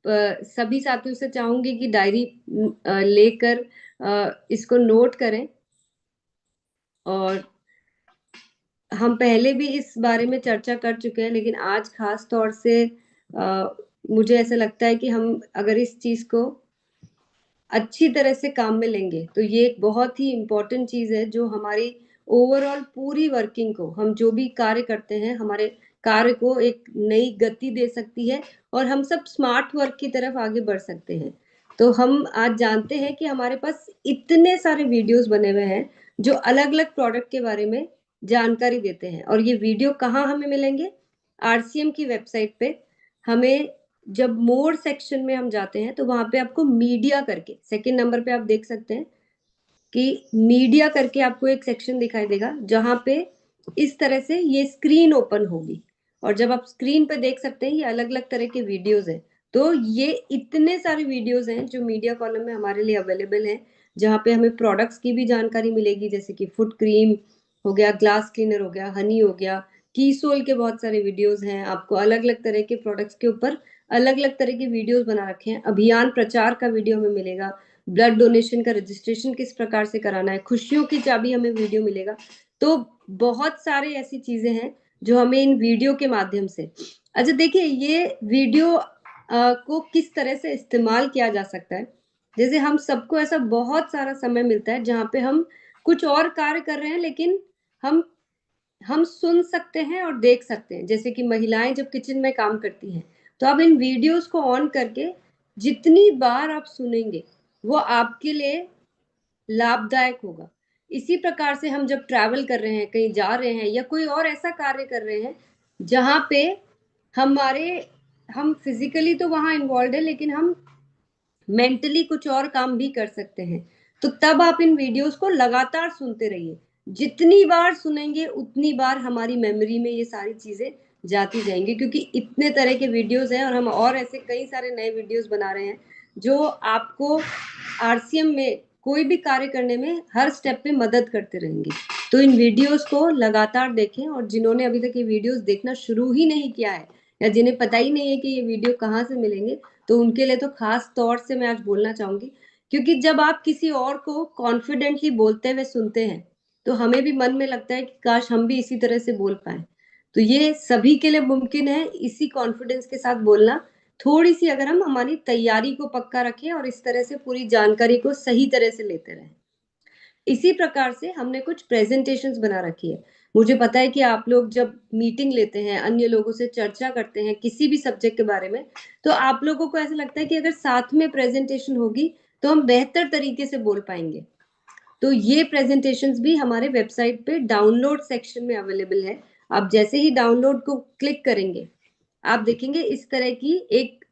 सभी साथियों से चाहूंगी कि डायरी लेकर इसको नोट करें। और हम पहले भी इस बारे में चर्चा कर चुके हैं, लेकिन आज खास तौर से मुझे ऐसा लगता है कि हम अगर इस चीज को अच्छी तरह से काम में लेंगे तो ये एक बहुत ही इम्पोर्टेंट चीज है, जो हमारी ओवरऑल पूरी वर्किंग को, हम जो भी कार्य करते हैं, हमारे कार्य को एक नई गति दे सकती है और हम सब स्मार्ट वर्क की तरफ आगे बढ़ सकते हैं। तो हम आज जानते हैं कि हमारे पास इतने सारे वीडियोस बने हुए हैं जो अलग अलग प्रोडक्ट के बारे में जानकारी देते हैं। और ये वीडियो कहाँ हमें मिलेंगे? आरसीएम की वेबसाइट पे। हमें जब मोर सेक्शन में हम जाते हैं तो वहां पे आपको मीडिया करके सेकंड नंबर पे आप देख सकते हैं कि मीडिया करके आपको एक सेक्शन दिखाई देगा, जहां पे इस तरह से ये स्क्रीन ओपन होगी। और जब आप स्क्रीन पे देख सकते हैं, ये अलग अलग तरह के वीडियोस हैं। तो ये इतने सारे वीडियोस हैं जो मीडिया कॉलम में हमारे लिए अवेलेबल हैं, जहाँ पे हमें प्रोडक्ट्स की भी जानकारी मिलेगी, जैसे कि फुट क्रीम हो गया, ग्लास क्लीनर हो गया, हनी हो गया, कीसोल के बहुत सारे वीडियोस हैं। आपको अलग अलग तरह के प्रोडक्ट्स के ऊपर अलग अलग तरह के वीडियोस बना रखे हैं। अभियान प्रचार का वीडियो हमें मिलेगा, ब्लड डोनेशन का रजिस्ट्रेशन किस प्रकार से कराना है, खुशियों की चाबी हमें वीडियो मिलेगा। तो बहुत सारे ऐसी चीजें हैं जो हमें इन वीडियो के माध्यम से। अच्छा देखिए, ये वीडियो को किस तरह से इस्तेमाल किया जा सकता है। जैसे हम सबको ऐसा बहुत सारा समय मिलता है जहाँ पे हम कुछ और कार्य कर रहे हैं, लेकिन हम हम सुन सकते हैं और देख सकते हैं। जैसे कि महिलाएं जब किचन में काम करती हैं, तो आप इन वीडियोस को ऑन करके जितनी बार आप सुनेंगे वो आपके लिए लाभदायक होगा। इसी प्रकार से हम जब ट्रैवल कर रहे हैं, कहीं जा रहे हैं या कोई और ऐसा कार्य कर रहे हैं जहाँ पे हमारे हम फिजिकली तो वहां इन्वॉल्व है, लेकिन हम मेंटली कुछ और काम भी कर सकते हैं, तो तब आप इन वीडियोस को लगातार सुनते रहिए। जितनी बार सुनेंगे उतनी बार हमारी मेमोरी में ये सारी चीजें जाती जाएंगी, क्योंकि इतने तरह के वीडियोस हैं और हम और ऐसे कई सारे नए वीडियोस बना रहे हैं जो आपको आरसीएम में कोई भी कार्य करने में हर स्टेप पे मदद करते रहेंगे। तो इन वीडियोस को लगातार देखें, और जिन्होंने अभी तक ये वीडियोस देखना शुरू ही नहीं किया है या जिन्हें पता ही नहीं है कि ये वीडियो कहाँ से मिलेंगे, तो उनके लिए तो खास तौर से मैं आज बोलना चाहूंगी। क्योंकि जब आप किसी और को कॉन्फिडेंटली बोलते हुए सुनते हैं तो हमें भी मन में लगता है कि काश हम भी इसी तरह से बोल पाए। तो ये सभी के लिए मुमकिन है इसी कॉन्फिडेंस के साथ बोलना, थोड़ी सी अगर हम हमारी तैयारी को पक्का रखें और इस तरह से पूरी जानकारी को सही तरह से लेते रहें। इसी प्रकार से हमने कुछ प्रेजेंटेशंस बना रखी है। मुझे पता है कि आप लोग जब मीटिंग लेते हैं, अन्य लोगों से चर्चा करते हैं किसी भी सब्जेक्ट के बारे में, तो आप लोगों को ऐसा लगता है कि अगर साथ में प्रेजेंटेशन होगी तो हम बेहतर तरीके से बोल पाएंगे। तो ये प्रेजेंटेशंस भी हमारे वेबसाइट पे डाउनलोड सेक्शन में अवेलेबल है। आप जैसे ही डाउनलोड को क्लिक करेंगे, आप देखेंगे इस तरह की एक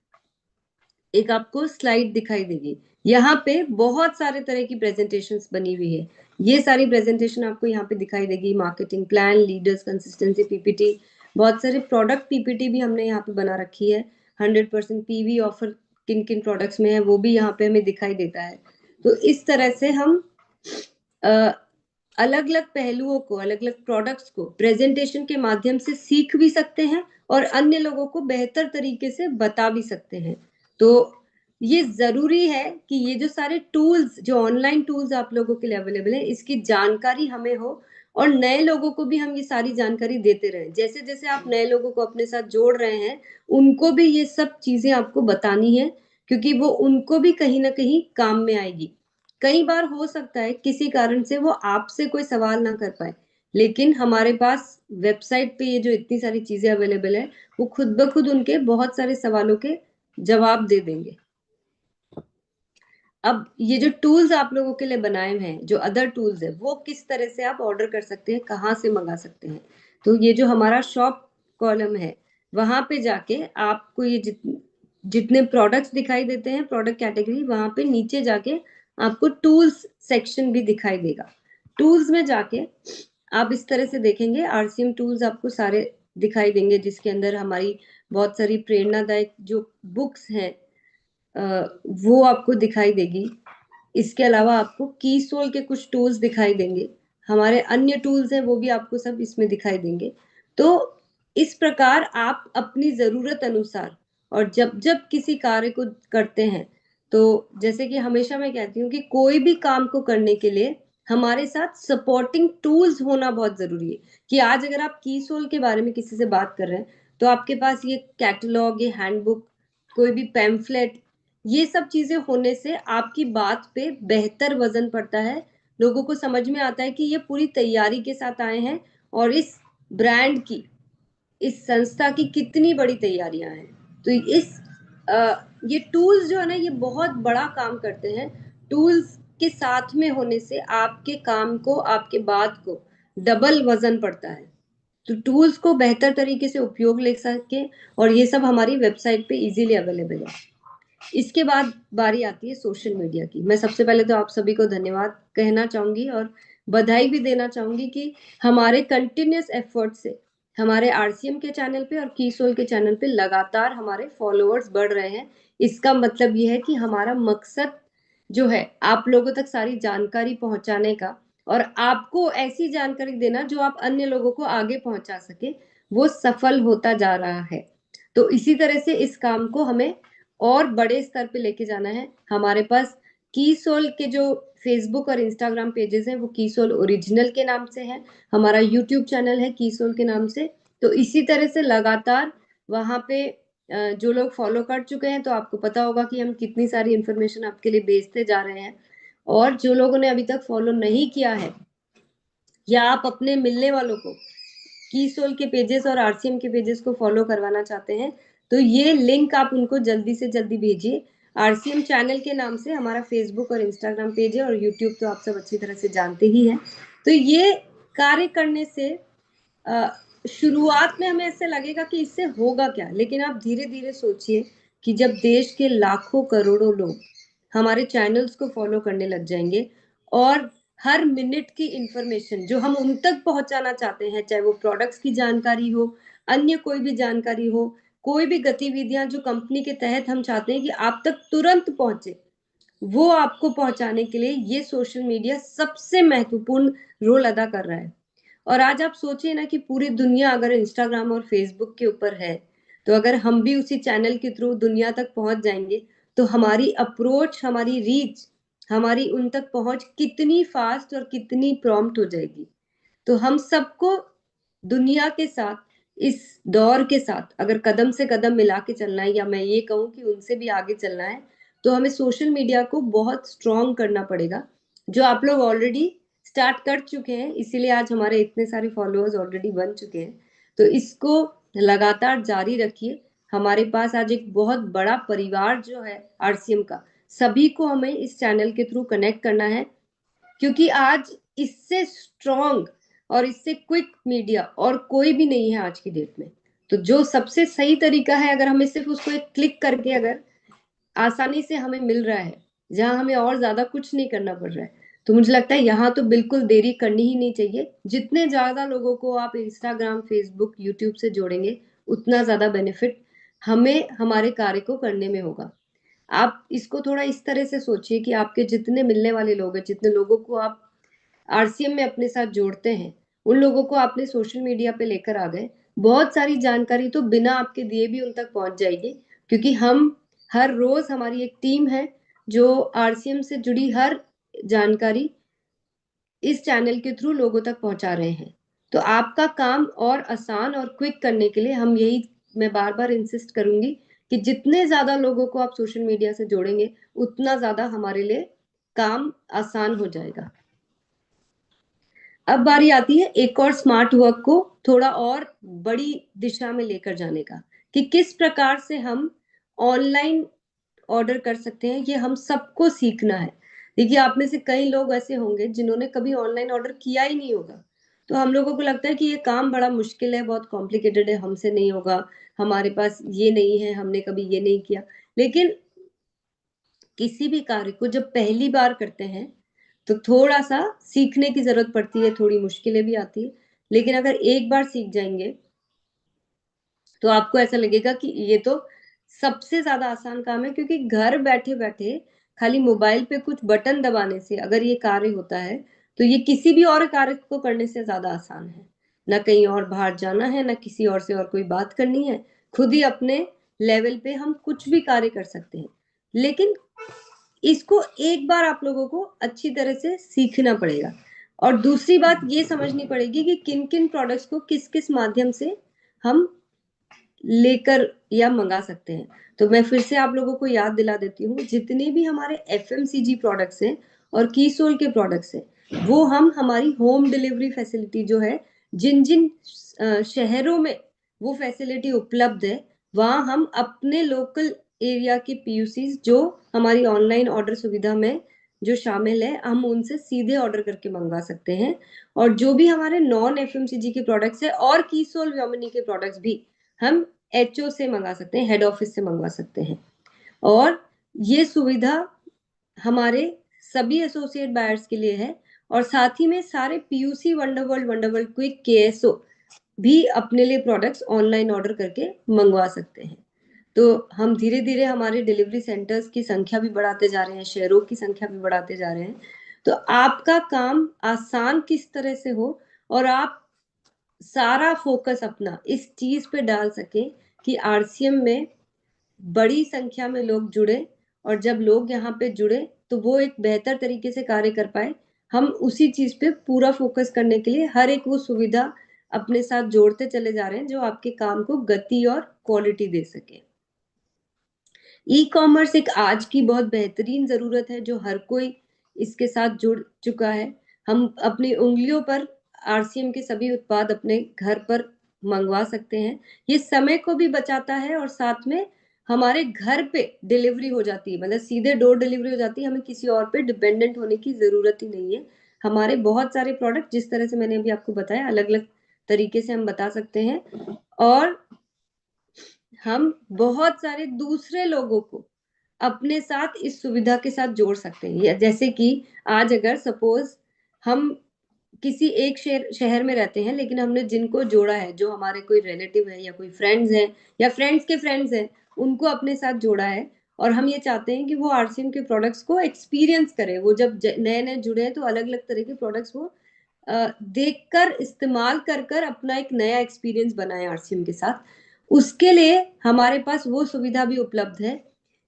एक आपको स्लाइड दिखाई देगी। यहाँ पे बहुत सारे तरह की प्रेजेंटेशंस बनी हुई है। ये सारी प्रेजेंटेशन आपको यहाँ पे दिखाई देगी। Marketing plan, leaders, consistency PPT, बहुत सारे प्रोडक्ट पीपीटी भी हमने यहाँ पे बना रखी है। 100% पीवी ऑफर किन किन प्रोडक्ट्स में है वो भी यहाँ पे हमें दिखाई देता है। तो इस तरह से हम अलग अलग पहलुओं को, अलग अलग प्रोडक्ट्स को प्रेजेंटेशन के माध्यम से सीख भी सकते हैं और अन्य लोगों को बेहतर तरीके से बता भी सकते हैं। तो ये जरूरी है कि ये जो सारे टूल्स, जो ऑनलाइन टूल्स आप लोगों के लिए अवेलेबल है, इसकी जानकारी हमें हो और नए लोगों को भी हम ये सारी जानकारी देते रहें। जैसे जैसे आप नए लोगों को अपने साथ जोड़ रहे हैं, उनको भी ये सब चीजें आपको बतानी है, क्योंकि वो उनको भी कहीं ना कहीं काम में आएगी। कई बार हो सकता है किसी कारण से वो आपसे कोई सवाल ना कर पाए, लेकिन हमारे पास वेबसाइट पे ये जो इतनी सारी चीजें अवेलेबल है, वो खुद ब खुद उनके बहुत सारे सवालों के जवाब दे देंगे। अब ये जो टूल्स आप लोगों के लिए बनाए हुए हैं, जो अदर टूल्स है, वो किस तरह से आप ऑर्डर कर सकते हैं, कहाँ से मंगा सकते हैं। तो ये जो हमारा शॉप कॉलम है, वहां पे जाके आपको ये जितने प्रोडक्ट्स दिखाई देते हैं, प्रोडक्ट कैटेगरी, वहां पे नीचे जाके आपको टूल्स सेक्शन भी दिखाई देगा। टूल्स में जाके आप इस तरह से देखेंगे, आरसीएम टूल्स आपको सारे दिखाई देंगे, जिसके अंदर हमारी बहुत सारी प्रेरणादायक जो बुक्स हैं वो आपको दिखाई देगी। इसके अलावा आपको कीसोल के कुछ टूल्स दिखाई देंगे, हमारे अन्य टूल्स हैं वो भी आपको सब इसमें दिखाई देंगे। तो इस प्रकार आप अपनी जरूरत अनुसार और जब जब किसी कार्य को करते हैं, तो जैसे कि हमेशा मैं कहती हूँ कि कोई भी काम को करने के लिए हमारे साथ सपोर्टिंग टूल्स होना बहुत जरूरी है। कि आज अगर आप की सोल के बारे में किसी से बात कर रहे हैं, तो आपके पास ये कैटलॉग, ये हैंडबुक, कोई भी पैम्फलेट, ये सब चीजें होने से आपकी बात पे बेहतर वजन पड़ता है। लोगों को समझ में आता है कि ये पूरी तैयारी के साथ आए हैं और इस ब्रांड की, इस संस्था की कितनी बड़ी तैयारियां हैं। तो ये टूल्स जो है ना, ये बहुत बड़ा काम करते हैं। टूल्स के साथ में होने से आपके काम को, आपके बात को डबल वजन पड़ता है। तो टूल्स को बेहतर तरीके से उपयोग ले सके, और ये सब हमारी वेबसाइट पे इजीली अवेलेबल है। इसके बाद बारी आती है सोशल मीडिया की। मैं सबसे पहले तो आप सभी को धन्यवाद कहना चाहूंगी और बधाई भी देना चाहूंगी कि हमारे कंटिन्यूस एफर्ट से हमारे आरसीएम के चैनल पे और कीसोल के चैनल पे लगातार हमारे फॉलोअर्स बढ़ रहे हैं। इसका मतलब ये है कि हमारा मकसद जो है आप लोगों तक सारी जानकारी पहुंचाने का, और आपको ऐसी जानकारी देना जो आप अन्य लोगों को आगे पहुंचा सके, वो सफल होता जा रहा है। तो इसी तरह से इस काम को हमें और बड़े स्तर पे लेके जाना है। हमारे पास कीसोल के जो फेसबुक और इंस्टाग्राम पेजेस हैं वो कीसोल ओरिजिनल के नाम से है। हमारा यूट्यूब चैनल है कीसोल के नाम से। तो इसी तरह से लगातार वहां पे जो लोग फॉलो कर चुके हैं, तो आपको पता होगा कि हम कितनी सारी इंफॉर्मेशन आपके लिए भेजते जा रहे हैं। और जो लोगों ने अभी तक फॉलो नहीं किया है, या आप अपने मिलने वालों को कीसोल के पेजेस और आरसीएम के पेजेस को फॉलो करवाना चाहते हैं, तो ये लिंक आप उनको जल्दी से जल्दी भेजिए। आरसीएम चैनल के नाम से हमारा फेसबुक और इंस्टाग्राम पेज है, और यूट्यूब तो आप सब अच्छी तरह से जानते ही हैं। तो ये कार्य करने से शुरुआत में हमें ऐसे लगेगा कि इससे होगा क्या, लेकिन आप धीरे धीरे सोचिए कि जब देश के लाखों करोड़ों लोग हमारे चैनल्स को फॉलो करने लग जाएंगे, और हर मिनट की इंफॉर्मेशन जो हम उन तक पहुंचाना चाहते हैं, चाहे वो प्रोडक्ट्स की जानकारी हो, अन्य कोई भी जानकारी हो, कोई भी गतिविधियां जो कंपनी के तहत हम चाहते हैं कि आप तक तुरंत पहुंचे, वो आपको पहुंचाने के लिए ये सोशल मीडिया सबसे महत्वपूर्ण रोल अदा कर रहा है। और आज आप सोचिए ना कि पूरी दुनिया अगर इंस्टाग्राम और फेसबुक के ऊपर है, तो अगर हम भी उसी चैनल के थ्रू दुनिया तक पहुंच जाएंगे, तो हमारी अप्रोच, हमारी रीच, हमारी उन तक पहुंच कितनी फास्ट और कितनी प्रॉम्प्ट हो जाएगी। तो हम सबको दुनिया के साथ, इस दौर के साथ अगर कदम से कदम मिला के चलना है, या मैं ये कहूँ कि उनसे भी आगे चलना है, तो हमें सोशल मीडिया को बहुत स्ट्रॉन्ग करना पड़ेगा, जो आप लोग ऑलरेडी स्टार्ट कर चुके हैं। इसीलिए आज हमारे इतने सारे फॉलोअर्स ऑलरेडी बन चुके हैं। तो इसको लगातार जारी रखिए। हमारे पास आज एक बहुत बड़ा परिवार जो है आरसीएम का, सभी को हमें इस चैनल के थ्रू कनेक्ट करना है, क्योंकि आज इससे स्ट्रॉन्ग और इससे क्विक मीडिया और कोई भी नहीं है आज की डेट में। तो जो सबसे सही तरीका है, अगर हमें सिर्फ उसको एक क्लिक करके अगर आसानी से हमें मिल रहा है, जहां हमें और ज्यादा कुछ नहीं करना पड़ रहा है, तो मुझे लगता है यहाँ तो बिल्कुल देरी करनी ही नहीं चाहिए। जितने ज्यादा लोगों को आप इंस्टाग्राम, फेसबुक, यूट्यूब से जोड़ेंगे, उतना ज्यादा बेनिफिट हमें हमारे कार्य को करने में होगा। आप इसको थोड़ा इस तरह से सोचिए कि आपके जितने मिलने वाले लोग हैं, जितने लोगों को आप आरसीएम में अपने साथ जोड़ते हैं, उन लोगों को आपने सोशल मीडिया पे लेकर आ गए, बहुत सारी जानकारी तो बिना आपके दिए भी उन तक पहुंच जाएगी। क्योंकि हम हर रोज, हमारी एक टीम है जो आरसीएम से जुड़ी हर जानकारी इस चैनल के थ्रू लोगों तक पहुंचा रहे हैं। तो आपका काम और आसान और क्विक करने के लिए हम यही, मैं बार बार इंसिस्ट करूंगी कि जितने ज्यादा लोगों को आप सोशल मीडिया से जोड़ेंगे, उतना ज्यादा हमारे लिए काम आसान हो जाएगा। अब बारी आती है एक और स्मार्ट वर्क को थोड़ा और बड़ी दिशा में लेकर जाने का, कि किस प्रकार से हम ऑनलाइन ऑर्डर कर सकते हैं। ये हम सबको सीखना है। देखिए, आप में से कई लोग ऐसे होंगे जिन्होंने कभी ऑनलाइन ऑर्डर किया ही नहीं होगा। तो हम लोगों को लगता है कि ये काम बड़ा मुश्किल है, बहुत कॉम्प्लिकेटेड है, हमसे नहीं होगा, हमारे पास ये नहीं है, हमने कभी ये नहीं किया। लेकिन किसी भी कार्य को जब पहली बार करते हैं, तो थोड़ा सा सीखने की जरूरत पड़ती है, थोड़ी मुश्किलें भी आती है। लेकिन अगर एक बार सीख जाएंगे, तो आपको ऐसा लगेगा कि ये तो सबसे ज्यादा आसान काम है, क्योंकि घर बैठे बैठे खाली मोबाइल पे कुछ बटन दबाने से अगर ये कार्य होता है, तो ये किसी भी और कार्य को करने से ज्यादा आसान है। ना कहीं और बाहर जाना है, ना किसी और से और कोई बात करनी है, खुद ही अपने लेवल पे हम कुछ भी कार्य कर सकते हैं, लेकिन इसको एक बार आप लोगों को अच्छी तरह से सीखना पड़ेगा। और दूसरी बात ये समझनी पड़ेगी कि किन किन प्रोडक्ट्स को किस किस माध्यम से हम लेकर या मंगा सकते हैं। तो मैं फिर से आप लोगों को याद दिला देती हूँ, जितने भी हमारे एफएमसीजी प्रोडक्ट्स हैं और कीसोल के प्रोडक्ट्स हैं, वो हम हमारी होम डिलीवरी फैसिलिटी जो है, जिन जिन शहरों में वो फैसिलिटी उपलब्ध है, वहां हम अपने लोकल एरिया के पीयूसीज जो हमारी ऑनलाइन ऑर्डर सुविधा में जो शामिल है, हम उनसे सीधे ऑर्डर करके मंगवा सकते हैं। और जो भी हमारे नॉन एफएमसीजी के प्रोडक्ट्स है और कीसोल व्योमिनी के प्रोडक्ट्स भी हम एचओ से मंगा सकते हैं, हेड ऑफिस से मंगवा सकते हैं। और ये सुविधा हमारे सभी एसोसिएट बायर्स के लिए है, और साथ ही में सारे पीयूसी वंडरवर्ल्ड क्विक केएसओ भी अपने लिए प्रोडक्ट्स ऑनलाइन ऑर्डर करके मंगवा सकते हैं। तो हम धीरे धीरे हमारे डिलीवरी सेंटर्स की संख्या भी बढ़ाते जा रहे हैं, शहरों की संख्या भी बढ़ाते जा रहे हैं। तो आपका काम आसान किस तरह से हो और आप सारा फोकस अपना इस चीज पे डाल सके कि आरसीएम में बड़ी संख्या में लोग जुड़े, और जब लोग यहाँ पे जुड़े तो वो एक बेहतर तरीके से कार्य कर पाए। हम उसी चीज पे पूरा फोकस करने के लिए हर एक वो सुविधा अपने साथ जोड़ते चले जा रहे हैं जो आपके काम को गति और क्वालिटी दे सके। ई कॉमर्स एक आज की बहुत बेहतरीन जरूरत है जो हर कोई इसके साथ जुड़ चुका है। हम अपनी उंगलियों पर आरसीएम के सभी उत्पाद अपने घर पर मंगवा सकते हैं। ये समय को भी बचाता है और साथ में हमारे घर पे डिलीवरी हो जाती है, मतलब सीधे डोर डिलीवरी हो जाती है, हमें किसी और पे डिपेंडेंट होने की जरूरत ही नहीं है। हमारे बहुत सारे प्रोडक्ट, जिस तरह से मैंने अभी आपको बताया, अलग अलग तरीके से हम बता सकते हैं, और हम बहुत सारे दूसरे लोगों को अपने साथ इस सुविधा के साथ जोड़ सकते हैं। जैसे कि आज अगर सपोज हम किसी एक शहर में रहते हैं, लेकिन हमने जिनको जोड़ा है, जो हमारे कोई रिलेटिव है या कोई फ्रेंड्स हैं या फ्रेंड्स के फ्रेंड्स हैं, उनको अपने साथ जोड़ा है, और हम ये चाहते हैं कि वो आरसीएम के प्रोडक्ट्स को एक्सपीरियंस करें। वो जब नए नए जुड़े हैं तो अलग अलग तरह के प्रोडक्ट्स वो देखकर, इस्तेमाल कर कर अपना एक नया एक्सपीरियंस बनाए आरसीएम के साथ। उसके लिए हमारे पास वो सुविधा भी उपलब्ध है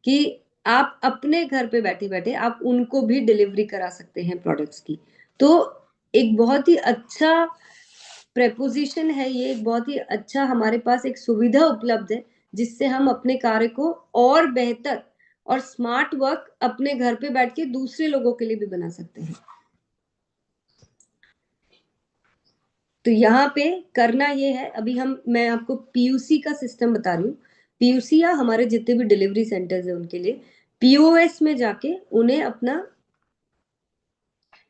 कि आप अपने घर पे बैठे बैठे आप उनको भी डिलीवरी करा सकते हैं प्रोडक्ट्स की। तो एक बहुत ही अच्छा प्रेपोजिशन है ये, एक बहुत ही अच्छा हमारे पास एक सुविधा उपलब्ध है जिससे हम अपने कार्य को और बेहतर और स्मार्ट वर्क अपने घर पे बैठ के दूसरे लोगों के लिए भी बना सकते हैं। तो यहाँ पे करना ये है, अभी मैं आपको पीयूसी का सिस्टम बता रही हूँ। पीयूसी या हमारे जितने भी डिलीवरी सेंटर्स है उनके लिए पीओएस में जाके उन्हें अपना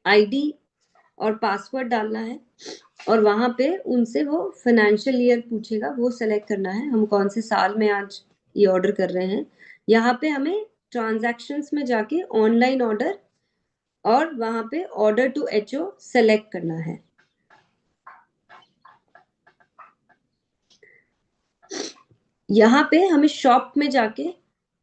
आईडी और पासवर्ड डालना है, और वहां पे उनसे वो फाइनेंशियल ईयर पूछेगा, वो सेलेक्ट करना है हम कौन से साल में आज ये ऑर्डर कर रहे हैं। यहाँ पे हमें ट्रांजैक्शंस में जाके ऑनलाइन ऑर्डर और वहां पे ऑर्डर टू एचओ सेलेक्ट करना है। यहाँ पे हमें शॉप में जाके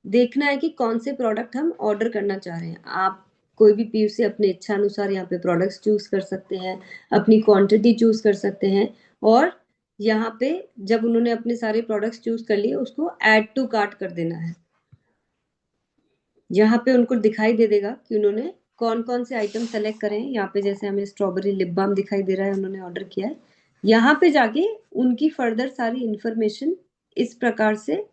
देखना है कि कौन से प्रोडक्ट हम ऑर्डर करना चाह रहे हैं। आप कोई भी पीयूसी अपने इच्छा अनुसार यहाँ पे प्रोडक्ट्स चूज कर सकते हैं, अपनी क्वांटिटी चूज कर सकते हैं, और यहाँ पे जब उन्होंने अपने सारे प्रोडक्ट्स चूज कर लिए उसको ऐड टू कार्ट कर देना है। यहाँ पे उनको दिखाई दे देगा कि उन्होंने कौन कौन से आइटम सेलेक्ट करे हैं। यहाँ पे जैसे हमें स्ट्रॉबेरी लिप बाम दिखाई दे रहा है, उन्होंने ऑर्डर किया है। यहाँ पे जाके उनकी फर्दर सारी इंफॉर्मेशन इस प्रकार से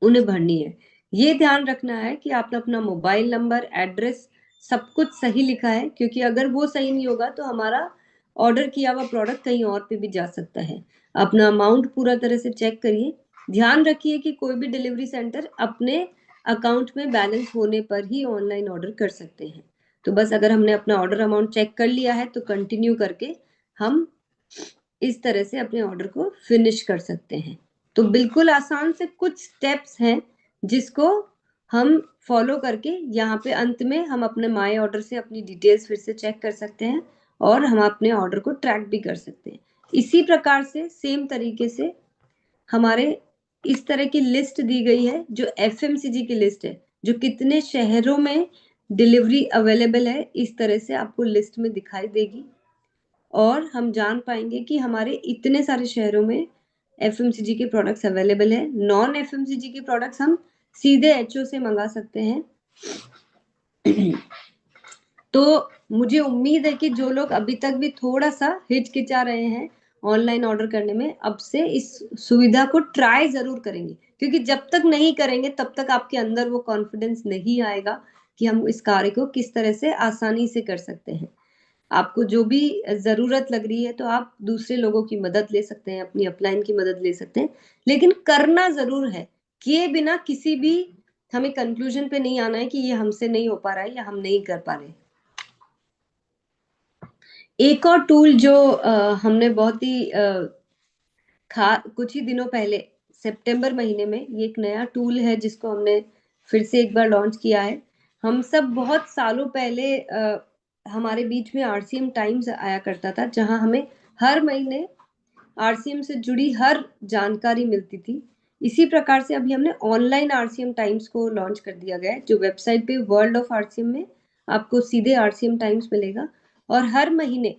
उन्हें भरनी है। ये ध्यान रखना है कि आपने अपना मोबाइल नंबर, एड्रेस सब कुछ सही लिखा है, क्योंकि अगर वो सही नहीं होगा तो हमारा ऑर्डर किया हुआ प्रोडक्ट कहीं और पे भी जा सकता है। अपना अमाउंट पूरा तरह से चेक करिए। ध्यान रखिए कि कोई भी डिलीवरी सेंटर अपने अकाउंट में बैलेंस होने पर ही ऑनलाइन ऑर्डर कर सकते हैं। तो बस अगर हमने अपना ऑर्डर अमाउंट चेक कर लिया है तो कंटिन्यू करके हम इस तरह से अपने ऑर्डर को फिनिश कर सकते हैं। तो बिल्कुल आसान से कुछ स्टेप्स हैं जिसको हम फॉलो करके यहाँ पे अंत में हम अपने माय ऑर्डर से अपनी डिटेल्स फिर से चेक कर सकते हैं और हम अपने ऑर्डर को ट्रैक भी कर सकते हैं। इसी प्रकार से सेम तरीके से हमारे इस तरह की लिस्ट दी गई है जो एफएमसीजी की लिस्ट है, जो कितने शहरों में डिलीवरी अवेलेबल है, इस तरह से आपको लिस्ट में दिखाई देगी, और हम जान पाएंगे कि हमारे इतने सारे शहरों में FMCG के प्रोडक्ट्स अवेलेबल है। नॉन FMCG के प्रोडक्ट्स हम सीधे HO से मंगा सकते हैं। तो मुझे उम्मीद है कि जो लोग अभी तक भी थोड़ा सा हिचकिचा रहे हैं ऑनलाइन ऑर्डर करने में, अब से इस सुविधा को ट्राई जरूर करेंगे, क्योंकि जब तक नहीं करेंगे तब तक आपके अंदर वो कॉन्फिडेंस नहीं आएगा कि हम इस कार्य को किस तरह से आसानी से कर सकते हैं। आपको जो भी जरूरत लग रही है तो आप दूसरे लोगों की मदद ले सकते हैं, अपनी अपलाइन की मदद ले सकते हैं, लेकिन करना जरूर है। किए बिना किसी भी हमें कंक्लूजन पे नहीं आना है कि ये हमसे नहीं हो पा रहा है या हम नहीं कर पा रहे। एक और टूल जो हमने बहुत ही कुछ ही दिनों पहले सितंबर महीने में, ये एक नया टूल है जिसको हमने फिर से एक बार लॉन्च किया है। हम सब बहुत सालों पहले हमारे बीच में RCM टाइम्स आया करता था, जहां हमें हर महीने RCM से जुड़ी हर जानकारी मिलती थी। इसी प्रकार से अभी हमने ऑनलाइन RCM टाइम्स को लॉन्च कर दिया गया है, जो वेबसाइट पे वर्ल्ड ऑफ RCM में आपको सीधे RCM टाइम्स मिलेगा। और हर महीने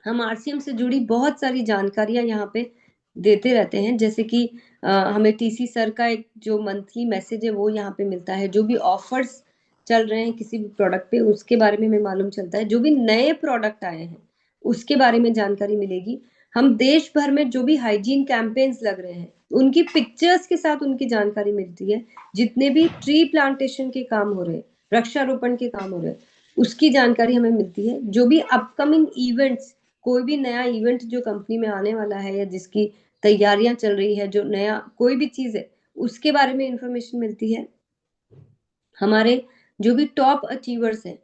हम RCM से जुड़ी बहुत सारी जानकारियां यहाँ पे देते रहते हैं, जैसे कि हमें TC सर का एक जो मंथली मैसेज है वो यहाँ पे मिलता है। जो भी ऑफर्स चल रहे हैं किसी भी प्रोडक्ट पे उसके बारे में हमें मालूम चलता है। जो भी नए प्रोडक्ट आए हैं उसके बारे में जानकारी मिलेगी। हम देश भर में जो भी हाइजीन कैंपेन्स लग रहे हैं उनकी पिक्चर्स के साथ उनकी जानकारी मिलती है। जितने भी ट्री प्लांटेशन के काम हो रहे हैं, वृक्षारोपण के काम हो रहे हैं, उसकी जानकारी हमें मिलती है। जो भी अपकमिंग इवेंट्स, कोई भी नया इवेंट जो कंपनी में आने वाला है या जिसकी तैयारियां चल रही है, जो नया कोई भी चीज है उसके बारे में इंफॉर्मेशन मिलती है। हमारे जो भी टॉप अचीवर्स हैं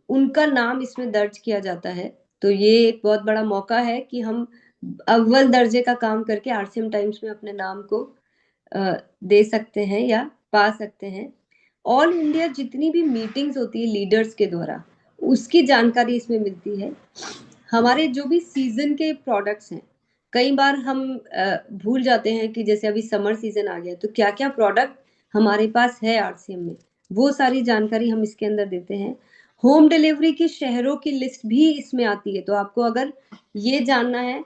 उनका नाम इसमें दर्ज किया जाता है। तो ये एक बहुत बड़ा मौका है कि हम अव्वल दर्जे का काम करके RCM टाइम्स में अपने नाम को दे सकते हैं या पा सकते हैं। ऑल इंडिया जितनी भी मीटिंग्स होती है लीडर्स के द्वारा, उसकी जानकारी इसमें मिलती है। हमारे जो भी सीजन के प्रोडक्ट्स हैं, कई बार हम भूल जाते हैं कि जैसे अभी समर सीजन आ गया तो क्या क्या प्रोडक्ट हमारे पास है RCM में, वो सारी जानकारी हम इसके अंदर देते हैं। होम डिलीवरी की शहरों की लिस्ट भी इसमें आती है, तो आपको अगर ये जानना है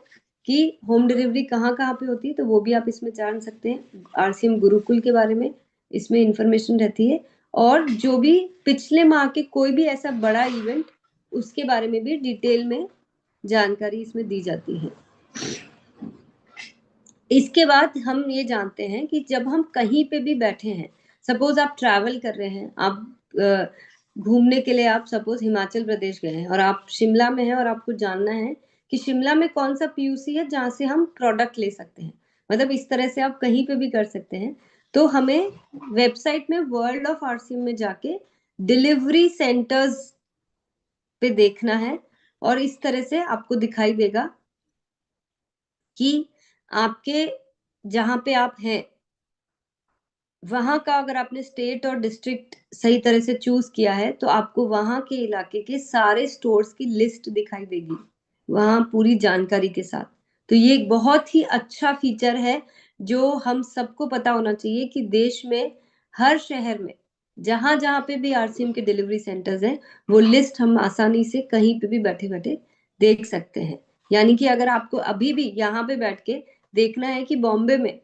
कि होम डिलीवरी कहाँ कहाँ पे होती है तो वो भी आप इसमें जान सकते हैं। RCM गुरुकुल के बारे में इसमें इंफॉर्मेशन रहती है, और जो भी पिछले माह के कोई भी ऐसा बड़ा इवेंट उसके बारे में भी डिटेल में जानकारी इसमें दी जाती है। इसके बाद हम ये जानते हैं कि जब हम कहीं पे भी बैठे हैं, सपोज आप ट्रैवल कर रहे हैं, आप घूमने के लिए आप सपोज हिमाचल प्रदेश गए हैं और आप शिमला में हैं और आपको जानना है कि शिमला में कौन सा PUC है जहाँ से हम प्रोडक्ट ले सकते हैं, मतलब इस तरह से आप कहीं पे भी कर सकते हैं। तो हमें वेबसाइट में वर्ल्ड ऑफ RCM में जाके डिलीवरी सेंटर्स पे देखना है, और इस तरह से आपको दिखाई देगा कि आपके जहां पे आप हैं वहां का, अगर आपने स्टेट और डिस्ट्रिक्ट सही तरह से चूज किया है तो आपको वहां के इलाके के सारे स्टोर्स की लिस्ट दिखाई देगी, वहां पूरी जानकारी के साथ। तो ये एक बहुत ही अच्छा फीचर है जो हम सबको पता होना चाहिए कि देश में हर शहर में जहां जहां पे भी RCM के डिलीवरी सेंटर्स हैं वो लिस्ट हम आसानी से कहीं पे भी बैठे बैठे देख सकते हैं। यानी कि अगर आपको अभी भी यहाँ पे बैठ के देखना है कि बॉम्बे में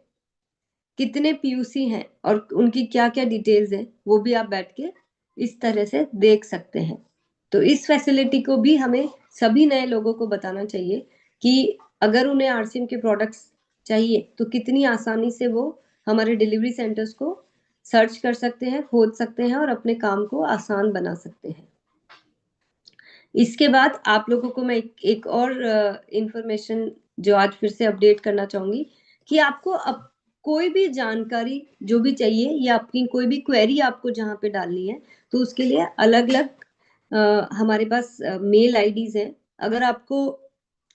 कितने PUC हैं और उनकी क्या क्या डिटेल्स है, वो भी आप बैठ के इस तरह से देख सकते हैं। तो इस फैसिलिटी को भी हमें सभी नए लोगों को बताना चाहिए कि अगर उन्हें RCM के प्रोडक्ट्स चाहिए तो कितनी आसानी से वो हमारे डिलीवरी सेंटर्स को सर्च कर सकते हैं, खोज सकते हैं और अपने काम को आसान बना सकते हैं। इसके बाद आप लोगों को मैं एक और इंफॉर्मेशन जो आज फिर से अपडेट करना चाहूंगी कि आपको अब कोई भी जानकारी जो भी चाहिए या अपनी कोई भी क्वेरी आपको जहाँ पे डालनी है तो उसके लिए अलग अलग हमारे पास मेल IDs हैं। अगर आपको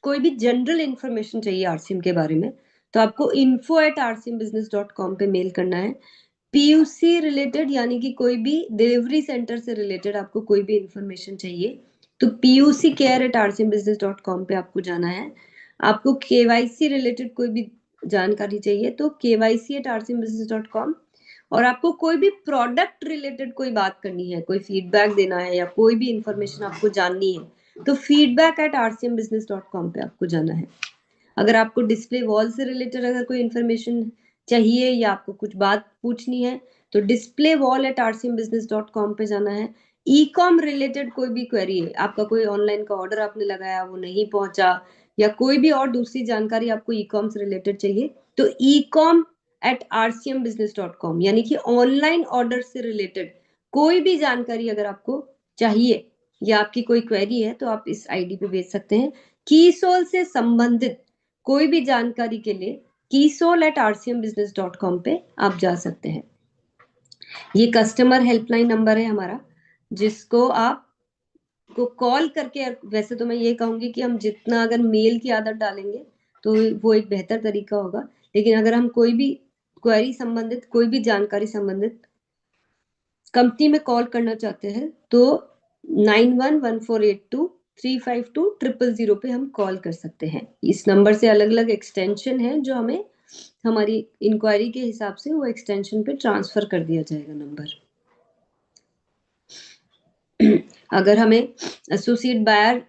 कोई भी जनरल इंफॉर्मेशन चाहिए RCM के बारे में तो आपको info@rcmbusiness.com पे मेल करना है। PUC रिलेटेड यानी कि कोई भी डिलीवरी सेंटर से रिलेटेड आपको कोई भी इंफॉर्मेशन चाहिए तो puccare@rcmbusiness.com पे आपको जाना है। आपको KYC रिलेटेड कोई भी जानकारी चाहिए तो KYC@rcmbusiness.com। और आपको कोई भी प्रोडक्ट रिलेटेड कोई बात करनी है, कोई फीडबैक देना है या कोई भी इंफॉर्मेशन आपको जाननी है तो feedback@rcmbusiness.com पे आपको जाना है। अगर आपको डिस्प्ले वॉल से रिलेटेड अगर कोई इन्फॉर्मेशन चाहिए या आपको कुछ बात पूछनी है तो displeywall@rcmbusiness.com पे जाना है। ई कॉम रिलेटेड कोई भी क्वेरी है, आपका कोई ऑनलाइन का ऑर्डर आपने लगाया वो नहीं पहुंचा, या कोई भी और दूसरी जानकारी आपको ई कॉम से रिलेटेड चाहिए, तो ecom@rcmbusiness.com, यानी कि ऑनलाइन ऑर्डर से रिलेटेड कोई भी जानकारी अगर आपको चाहिए या आपकी कोई क्वेरी है तो आप इस आईडी पे भेज सकते हैं। कीसोल से संबंधित कोई भी जानकारी के लिए keysol@rcmbusiness.com पे आप जा सकते हैं। ये कस्टमर हेल्पलाइन नंबर है हमारा, जिसको आप को कॉल करके, वैसे तो मैं ये कहूंगी कि हम जितना अगर मेल की आदत डालेंगे तो वो एक बेहतर तरीका होगा, लेकिन अगर हम कोई भी क्वेरी संबंधित कोई भी जानकारी संबंधित कंपनी में कॉल करना चाहते हैं तो 911482352000 पे हम कॉल कर सकते हैं। इस नंबर से अलग अलग एक्सटेंशन है जो हमें हमारी इंक्वायरी के हिसाब से वो एक्सटेंशन पे ट्रांसफर कर दिया जाएगा नंबर। अगर हमें एसोसिएट बायर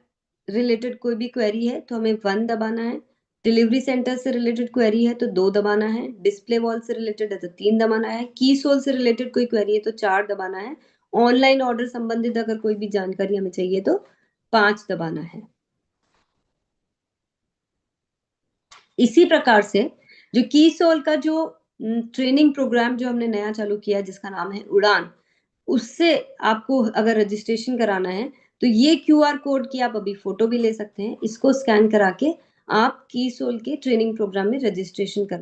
रिलेटेड कोई भी क्वेरी है तो हमें 1 दबाना है, डिलीवरी सेंटर से रिलेटेड क्वेरी है तो 2 दबाना है, डिस्प्ले वॉल से रिलेटेड है तो 3 दबाना है, की सोल से रिलेटेड कोई क्वेरी है तो 4 दबाना है, ऑनलाइन ऑर्डर संबंधित अगर कोई भी जानकारी हमें चाहिए तो 5 दबाना है। इसी प्रकार से जो की सोल का जो ट्रेनिंग प्रोग्राम जो हमने नया चालू किया जिसका नाम है उड़ान, उससे आपको अगर रजिस्ट्रेशन कराना है तो ये क्यूआर कोड की आप अभी फोटो भी ले सकते हैं। इसको स्कैन करा के आप की सोल के ट्रेनिंग प्रोग्राम में रजिस्ट्रेशन कर